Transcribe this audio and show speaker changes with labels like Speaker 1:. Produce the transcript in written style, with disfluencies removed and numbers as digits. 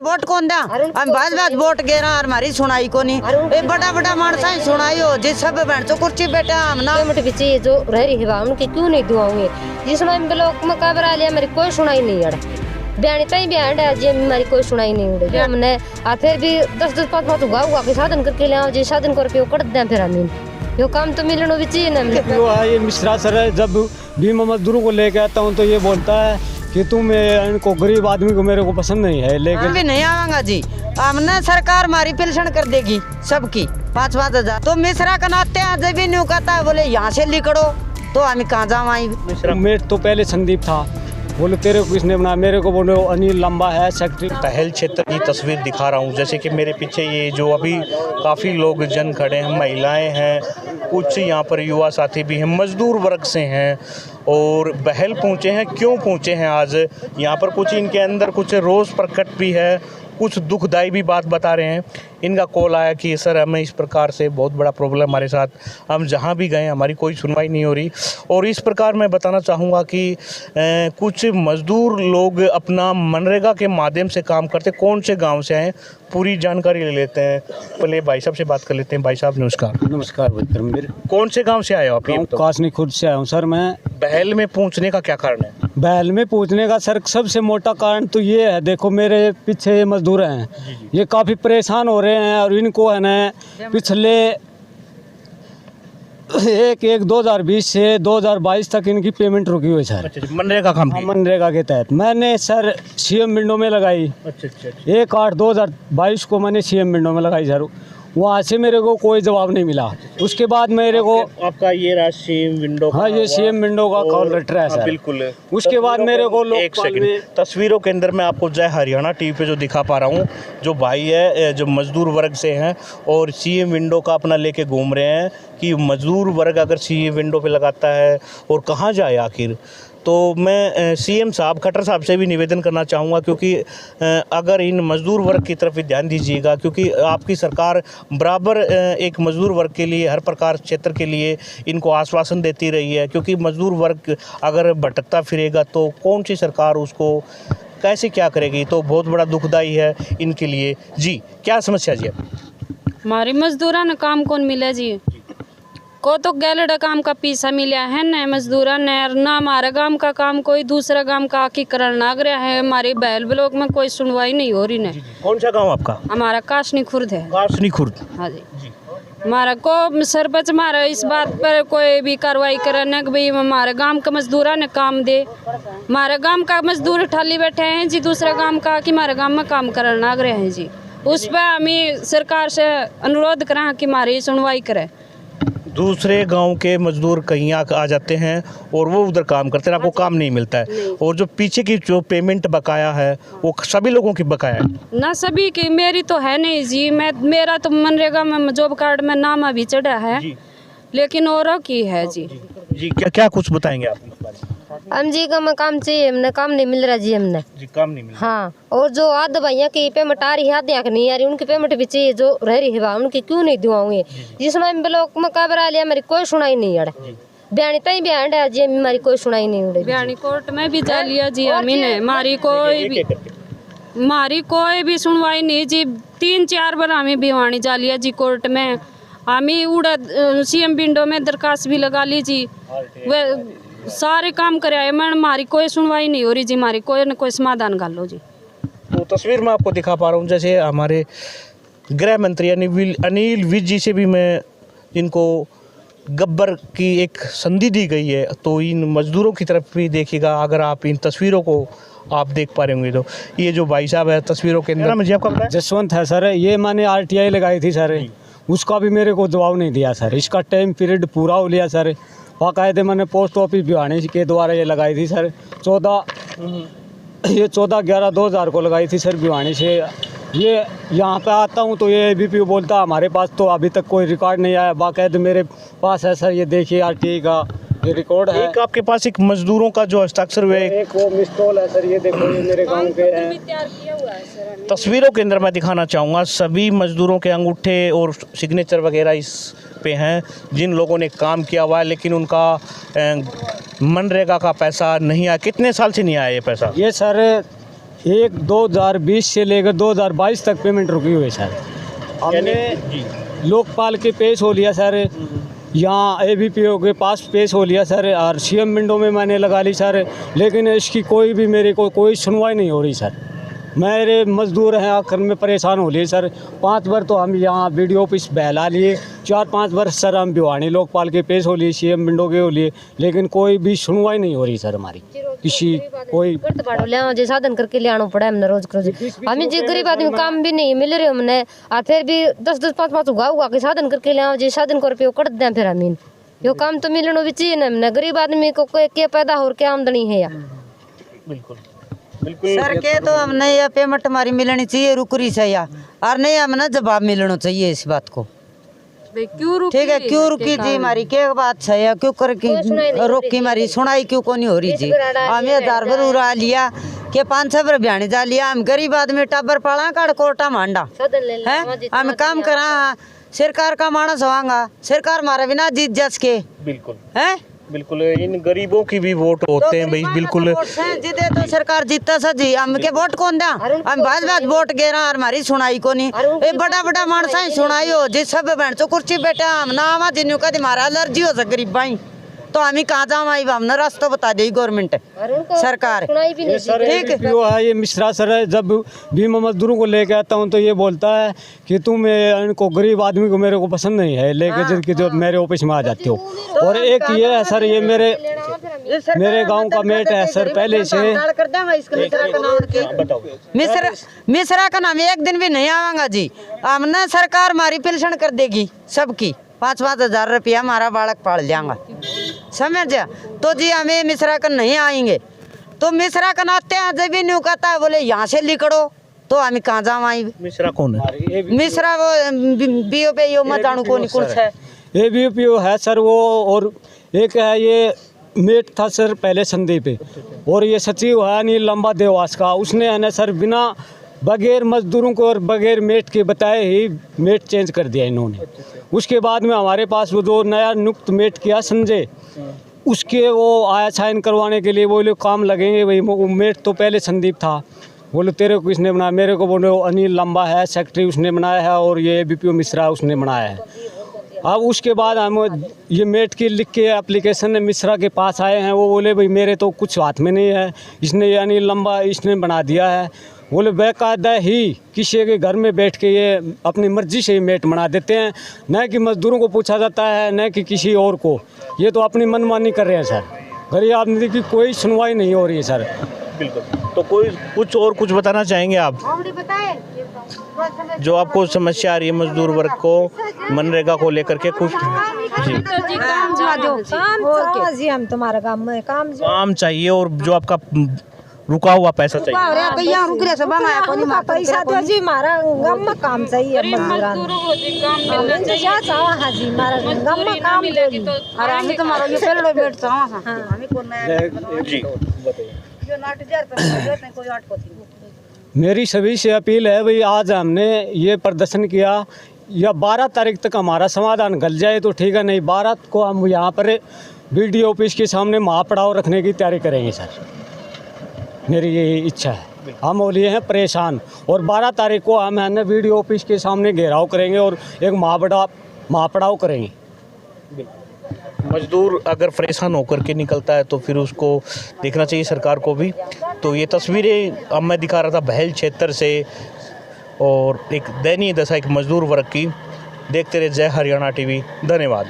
Speaker 1: Vote कौन दा हम बाद वोट गे रहा हमारी सुनाई को नहीं ए बड़ा बड़ा मानसा ही सुनाई हो जिस सब बहन तो कुर्सी बैठा हम ना
Speaker 2: पेमेंट पीछे जो रह रही है उनकी क्यों नहीं दुआओगे जिसमें हम ब्लॉक में कबरा लिया मेरी कोई सुनाई नहीं अड़ बयानी तई बयान है जी हमारी कोई सुनाई नहीं उड़े हमने आ फिर भी 10-10 5-5 उगा के साधन करके ले आओ जी साधन कर पे कट दें फिर हम यो काम तो मिलना भी चाहिए ना।
Speaker 3: ये मिश्रा सर है, जब भी मैं मजदूरों को लेके आता हूँ तो ये बोलता है कि तुम इनको गरीब आदमी को मेरे को पसंद नहीं है, लेकिन
Speaker 1: हम भी नहीं आवांगा जी। हमने सरकार हमारी पेंशन कर देगी सबकी 5-5 हजार तो मिश्रा का नाते हैं जब भी न्यू कहता है बोले यहाँ से लिखड़ो तो हम कहाँ जाओ।
Speaker 3: मैं तो पहले संदीप था, बोले तेरे को किसने बनाया, मेरे को बोले अनिल लंबा है सेक्रेटरी।
Speaker 4: पहल क्षेत्र की तस्वीर दिखा रहा हूँ, जैसे कि मेरे पीछे ये जो अभी काफ़ी लोग जन खड़े हैं, महिलाएं हैं, कुछ यहाँ पर युवा साथी भी हैं, मजदूर वर्ग से हैं और बहल पहुँचे हैं। क्यों पहुँचे हैं आज यहाँ पर, कुछ इनके अंदर कुछ रोष प्रकट भी है, कुछ दुखदाई भी बात बता रहे हैं। इनका कॉल आया कि सर हमें इस प्रकार से बहुत बड़ा प्रॉब्लम हमारे साथ, हम जहां भी गए हमारी कोई सुनवाई नहीं हो रही। और इस प्रकार मैं बताना चाहूँगा कि कुछ मज़दूर लोग अपना मनरेगा के माध्यम से काम करते, कौन से गांव से आए पूरी जानकारी ले लेते हैं। पहले भाई साहब से बात कर लेते हैं। भाई साहब नमस्कार।
Speaker 3: नमस्कार मित्र, मेरे
Speaker 4: कौन से गाँव से आए हो आप?
Speaker 3: कासनी खुर्द से आया हूँ सर। मैं
Speaker 4: बहल में पहुँचने का क्या कारण है?
Speaker 3: बहल में पूछने का सर सबसे मोटा कारण तो ये है, देखो मेरे पीछे ये मजदूर हैं, ये काफ़ी परेशान हो रहे हैं और इनको है ना पिछले 2020 से 2022 तक इनकी पेमेंट रुकी हुई है सर।
Speaker 4: मनरेगा काम की?
Speaker 3: मनरेगा के तहत मैंने सर सीएम विंडो में लगाई। 1/8/2022 को मैंने सीएम विंडो में लगाई सर, वहाँ से मेरे को कोई जवाब नहीं मिला। उसके बाद मेरे को
Speaker 4: आपका ये रहा सीएम विंडो?
Speaker 3: हाँ, ये सीएम विंडो का कॉल लेटर है सर।
Speaker 4: बिल्कुल।
Speaker 3: उसके बाद मेरे को
Speaker 4: एक सेकंड, तस्वीरों के अंदर मैं आपको जय हरियाणा टीवी पे जो दिखा पा रहा हूँ, जो भाई है जो मजदूर वर्ग से हैं और सीएम विंडो का अपना लेके घूम रहे हैं कि मजदूर वर्ग अगर सीएम विंडो पे लगाता है और कहाँ जाए आखिर। तो मैं सीएम साहब खट्टर साहब से भी निवेदन करना चाहूँगा, क्योंकि अगर इन मज़दूर वर्ग की तरफ भी ध्यान दीजिएगा, क्योंकि आपकी सरकार बराबर एक मज़दूर वर्ग के लिए हर प्रकार क्षेत्र के लिए इनको आश्वासन देती रही है। क्योंकि मज़दूर वर्ग अगर भटकता फिरेगा तो कौन सी सरकार उसको कैसे क्या करेगी, तो बहुत बड़ा दुखदाई है इनके लिए। जी क्या समस्या जी?
Speaker 5: हमारी मजदूरा ने काम कौन मिला जी, को तो गैलडा काम का पीसा मिला है न मजदूरा ने, ना हमारे गांव का काम कोई दूसरा गांव का आकी करण नाग रहा है। हमारे बैल ब्लॉक में कोई सुनवाई नहीं हो रही ने।
Speaker 4: कौन सा गांव आपका?
Speaker 5: हमारा कासनी खुर्द है।
Speaker 4: कासनी खुर्द?
Speaker 5: हाँ जी। हमारा को सरपंच हमारा इस बात पर कोई भी कार्रवाई करे न कि भाई हमारे गांव का मजदूरा ने काम दे। हमारे गांव का मजदूर ठाली बैठे हैं जी, दूसरा गांव का कि हमारे गाँव में काम करण नाग रहे हैं जी। उस पर हमें सरकार से अनुरोध करें कि हमारी सुनवाई करे।
Speaker 4: दूसरे गांव के मजदूर कहीं आ जाते हैं और वो उधर काम करते हैं, आपको काम नहीं मिलता है। और जो पीछे की जो पेमेंट बकाया है वो सभी लोगों की बकाया है
Speaker 5: ना? सभी की, मेरी तो है नहीं जी। मेरा तो मनरेगा में जॉब कार्ड में नाम अभी चढ़ा है, लेकिन औरों की है जी।
Speaker 4: जी क्या कुछ बताएंगे आप?
Speaker 2: हम जी का काम चाहिए, हमने काम नहीं मिल रहा जी, हमने
Speaker 4: जी काम नहीं मिल रहा।
Speaker 2: हाँ, और जो आध भैया की पेमेंट आ रही है आधी नहीं आ रही, उनकी पेमेंट भी चाहिए जो रह रही है उनकी क्यों नहीं दुआओगे। जिसमें ब्लॉक में कबरा लिया मेरी कोई सुनाई नहीं अड़े, बयानी तई बयान है जी हमारी कोई सुनाई नहीं उड़े।
Speaker 5: बयानी कोर्ट में भी जा लिया जी हमने, हमारी कोई भी सुनवाई नहीं जी। 3-4 बार हमें भिवानी जा लिया जी कोर्ट में। हमें उड़ा सीएम विंडो में दरखास्त भी लगा ली जी, वे सारे काम कराए मैं, हमारी कोई सुनवाई नहीं हो रही जी। हमारी कोई न कोई समाधान कर लो जी।
Speaker 4: तो तस्वीर में आपको दिखा पा रहा हूँ, जैसे हमारे गृह मंत्री अनिल विज जी से भी मैं इनको गब्बर की एक संधि दी गई है, तो इन मजदूरों की तरफ भी देखिएगा। अगर आप इन तस्वीरों को आप देख पा रहे होंगे तो ये जो भाई साहब है तस्वीरों के अंदर, मुझे आपका
Speaker 3: जसवंत है सर। ये मैंने RTI लगाई थी सर, उसका भी मेरे को जवाब नहीं दिया सर। इसका टाइम पीरियड पूरा हो लिया सर। बाकायदे मैंने पोस्ट ऑफिस भिवानी के द्वारा ये लगाई थी सर। 14/11/2000 को लगाई थी सर भिवानी से। ये यहाँ पे आता हूँ तो ये ABPO बोलता हमारे पास तो अभी तक कोई रिकॉर्ड नहीं आया। बाकायदे मेरे पास है सर, ये देखिए RTI का ये रिकॉर्ड है।
Speaker 4: एक आपके पास एक मजदूरों का जो हस्ताक्षर हुए,
Speaker 3: एक वो मिस्टॉल है सर, ये देखो ये मेरे गांव के हैं।
Speaker 4: तस्वीरों के अंदर मैं दिखाना चाहूँगा सभी मजदूरों के अंगूठे और सिग्नेचर वगैरह इस पे हैं, जिन लोगों ने काम किया हुआ है, लेकिन उनका मनरेगा का पैसा नहीं आया। कितने साल से नहीं आया ये पैसा?
Speaker 3: ये सर एक 2020 से लेकर 2022 तक पेमेंट रुकी हुई है सर। हमने
Speaker 4: जी
Speaker 3: लोकपाल के पेश हो लिया सर, यहाँ ABPO के पास पेश हो लिया सर, और CM विंडो में मैंने लगा ली सर, लेकिन इसकी कोई भी मेरे को कोई सुनवाई नहीं हो रही सर। मेरे मजदूर हैं आखिर में परेशान हो लिए सर। 5 बार तो हम यहाँ BDO ऑफिस बहला लिए, 4-5 बार सर हम भिवानी लोकपाल के पेश हो लिए, CM विंडो के हो लिए, लेकिन कोई भी सुनवाई नहीं हो रही सर हमारी। किसी कोई
Speaker 2: ले साधन करके ले आना पड़ा हमने रोज रोज। हमें जी गरीब आदमी काम भी नहीं मिल रहे हमने, फिर भी 10-10 5-5 उगा के साधन करके ले आओ जी, साधन कर पे कट दें फिर हमीन। यो काम तो मिलना भी चाहिए ना हमने, गरीब आदमी को क्या पैदा हो क्या आमदनी है यार।
Speaker 4: बिल्कुल
Speaker 1: सर के तो हमने ये पेमेंट हमारी मिलनी चाहिए रुकरी से या, और नहीं हमने जवाब मिलना चाहिए इस बात को।
Speaker 5: क्यों
Speaker 1: ठीक है, क्यों रुकी जी हमारी क्या बात है या क्यों कर की रोकी हमारी सुनाई क्यों को नहीं हो रही जी। हमें 1000 बार उड़ा लिया के 5-6 बार बयानी जा लिया, हम गरीब आदमी टाबर पाला काट कोटा मांडा है, हम काम करा सरकार का मानस होगा, सरकार हमारा बिना जीत जस के
Speaker 4: बिल्कुल
Speaker 1: है।
Speaker 4: बिल्कुल इन गरीबों की भी वोट होते हैं भाई। बिल्कुल
Speaker 1: जीते तो सरकार जीतता सजी, हम के वोट कौन दा, हम बाद वोट गे रहा, हमारी सुनाई को नहीं। ये बड़ा बड़ा मानसा ही सुनाई हो जी, सब बहन तो कुर्सी बैठा हम ना आवा जिन्हों का हमारा एलर्जी हो सक गरीब भाई, तो हम ही कहाँ जावा, हमने रास्ता बता दी गवर्नमेंट सरकार।
Speaker 3: ठीक है, ये मिश्रा सर है, जब भी मैं मजदूरों को लेके आता हूँ तो ये बोलता है कि तुम इनको गरीब आदमी को मेरे को पसंद नहीं है, लेके जिनकी जो मेरे ऑफिस में आ जाते हो। और एक ये है सर, ये मेरे गांव का मेट है सर, पहले से
Speaker 1: मिश्रा का नाम एक दिन भी नहीं आवागा जी, हमने सरकार हमारी पेंशन कर देगी सबकी, 5-5 हजार रुपया हमारा बालक पाल जाएगा, समझ जा। तो जी हमें मिश्रा का नहीं आएंगे, तो मिश्रा का नाते जब भी न्यू कहता है बोले यहाँ से लिखड़ो, तो हम कहाँ जाए।
Speaker 4: मिश्रा कौन है?
Speaker 1: मिश्रा वो BO पे यो मत जानू कौन कुछ है,
Speaker 3: ABPO है सर वो, और एक है ये मेट था सर पहले संदीप पे, और ये सचिव है अनिल लंबा देवास का, उसने है ना सर बिना बगैर मजदूरों को और बगैर मेट के बताए ही मेट चेंज कर दिया इन्होंने। उसके बाद में हमारे पास वो जो नया नियुक्त मेट किया संजय, उसके वो आया साइन करवाने के लिए, वो लोग काम लगेंगे भाई। मेट तो पहले संदीप था, बोलो तेरे को किसने बनाया, मेरे को बोलो अनिल लंबा है सेक्रेटरी उसने बनाया है, और ये ABPO मिश्रा उसने बनाया है। अब उसके बाद हम ये मेट की लिख के एप्लीकेशन मिश्रा के पास आए हैं, वो बोले भाई मेरे तो कुछ हाथ में नहीं है, इसने ये अनिल लंबा इसने बना दिया है। बोले बेकायदा ही किसी के घर में बैठ के ये अपनी मर्जी से ही मेट बना देते हैं, न कि मजदूरों को पूछा जाता है न कि किसी और को, ये तो अपनी मनमानी कर रहे हैं सर। गरीब आदमी की कोई सुनवाई नहीं हो रही है सर।
Speaker 4: बिल्कुल, तो कोई कुछ बताना चाहेंगे आप, जो आपको समस्या आ रही है मजदूर वर्ग को मनरेगा को लेकर के कुछ? जी
Speaker 6: जी हम तुम्हारे काम में
Speaker 4: काम चाहिए, और जो आपका रुका हुआ पैसा चाहिए,
Speaker 6: पैसा दो जी, हमारा गम में काम चाहिए,
Speaker 5: मजदूरों को जी काम मिलना चाहिए।
Speaker 6: हाँ जी हमारा गम में काम दो जी।
Speaker 4: जी
Speaker 3: मेरी सभी से अपील है भाई, आज हमने ये प्रदर्शन किया, या 12 तारीख तक हमारा समाधान गल जाए तो ठीक है, नहीं 12 को हम यहाँ पर BDO ऑफिस के सामने महापड़ाव रखने की तैयारी करेंगे सर। मेरी ये इच्छा है, हम हो लिए हैं परेशान, और 12 तारीख को हम है ना BDO ऑफिस के सामने घेराव करेंगे और एक महापड़ाव करेंगे।
Speaker 4: मजदूर अगर परेशान होकर के निकलता है तो फिर उसको देखना चाहिए सरकार को भी। तो ये तस्वीरें अब मैं दिखा रहा था बहल क्षेत्र से, और एक दयनीय दशा एक मजदूर वर्ग की। देखते रहे जय हरियाणा TV, धन्यवाद।